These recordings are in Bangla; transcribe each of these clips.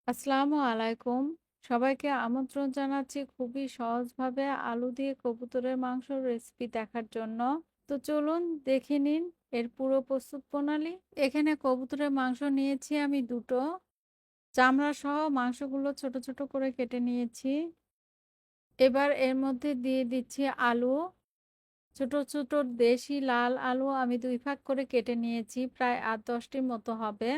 আসসালামু আলাইকুম। সবাইকে আমন্ত্রণ জানাচ্ছি খুবই সহজভাবে আলু দিয়ে কবুতরের মাংসর রেসিপি দেখার জন্য। তো চলুন দেখে নিন এর পুরো প্রস্তুত প্রণালী। এখানে কবুতরের মাংস নিয়েছি আমি ২ টো। চামড়া সহ মাংসগুলো ছোট, ছোট করে কেটে নিয়েছি। এবার এর মধ্যে দিয়ে দিচ্ছি আলু। ছোট, ছোট দেশি লাল আলু আমি ২ ভাগ করে কেটে নিয়েছি। প্রায় ৮-১০ টির মতো হবে।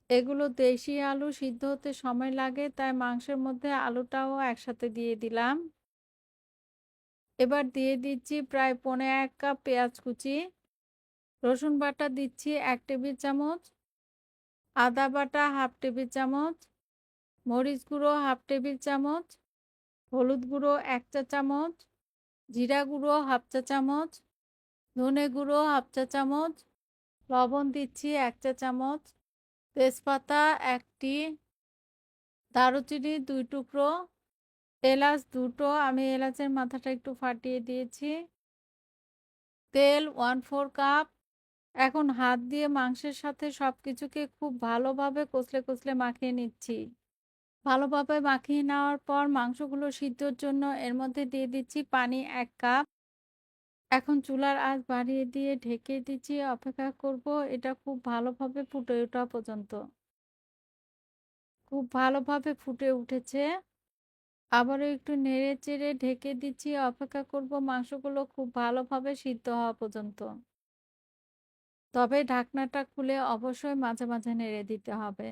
এগুলো দেশি আলু সিদ্ধ হতে সময় লাগে, তাই মাংসের মধ্যে আলুটাও একসাথে দিয়ে দিলাম। এবার দিয়ে দিচ্ছি প্রায় ১.৫ কাপ পেঁয়াজ কুচি, রসুন বাটা দিচ্ছি ১ টেবিল চামচ, আদা বাটা ১/২ টেবিল চামচ, মরিচ গুঁড়ো ১/২ টেবিল চামচ, হলুদ গুঁড়ো ১ চা চামচ, জিরা গুঁড়ো ১/২ চা চামচ, ধনে গুঁড়ো ১/২ চা চামচ, লবণ দিচ্ছি ১ চা চামচ, তেজপাতা ১টি, দারুচিনি ২ টুকরো, এলাচ ২ টো, আমি এলাচের মাথাটা একটু ফাটিয়ে দিয়েছি। তেল 1/4 কাপ। এখন হাত দিয়ে মাংসের সাথে সবকিছুকে খুব ভালোভাবে কষলে, কষলে মাখিয়ে নিচ্ছি। ভালোভাবে মাখিয়ে নেওয়ার পর মাংসগুলো সিদ্ধর জন্য এর মধ্যে দিয়ে দিচ্ছি পানি ১ কাপ। এখন চুলার আঁচ বাড়িয়ে দিয়ে ঢেকে দিচ্ছি, অপেক্ষা করব এটা খুব ভালোভাবে ফুটে ওঠা পর্যন্ত। খুব ভালোভাবে ফুটে উঠেছে। আবারও একটু নেড়ে-চেড়ে ঢেকে দিচ্ছি, অপেক্ষা করব মাংসগুলো খুব ভালোভাবে সিদ্ধ হওয়া পর্যন্ত। তবে ঢাকনাটা খুলে অবশ্যই মাঝে, মাঝে নেড়ে দিতে হবে।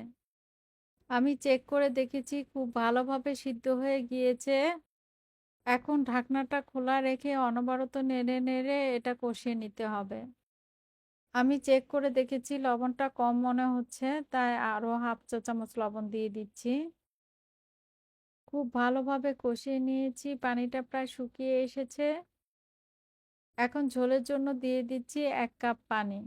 আমি চেক করে দেখেছি খুব ভালোভাবে সিদ্ধ হয়ে গিয়েছে। এখন ঢাকনাটা খোলা রেখে অনবরত নেড়ে, নেড়ে এটা কষিয়ে নিতে হবে। আমি চেক করে দেখেছি লবণটা কম মনে হচ্ছে, তাই আরও 1/2 চা চামচ লবণ দিয়ে দিচ্ছি। খুব ভালোভাবে কষিয়ে নিয়েছি, পানিটা প্রায় শুকিয়ে এসেছে। এখন ঝোলের জন্য দিয়ে দিচ্ছি ১ কাপ পানি।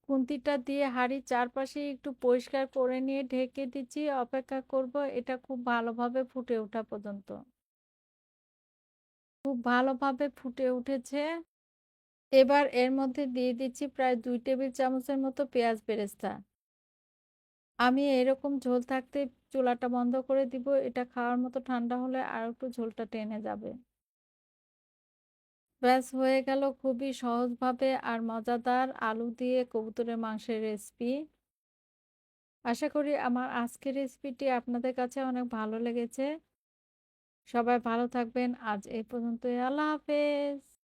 খুন্তিটা দিয়ে হাঁড়ির চারপাশে একটু পরিষ্কার করে নিয়ে ঢেকে দিচ্ছি, অপেক্ষা করব এটা খুব ভালোভাবে ফুটে ওঠা পর্যন্ত। খুব ভালোভাবে ফুটে উঠেছে। এবার এর মধ্যে দিয়ে দিচ্ছি প্রায় ২ টেবিল চামচের মতো পেঁয়াজ বেরেস্তা। আমি এরকম ঝোল থাকতে চুলাটা বন্ধ করে দিব। এটা খাওয়ার মতো ঠান্ডা হলে আরেকটু ঝোলটা টেনে যাবে। ব্যাস হয়ে গেল খুবই সহজভাবে আর মজাদার আলু দিয়ে কবুতরের মাংসের রেসিপি। আশা করি আমার আজকের রেসিপিটি আপনাদের কাছে অনেক ভালো লেগেছে। সবাই ভালো থাকবেন। আজ এই পর্যন্তই। আল্লাহ হাফেজ।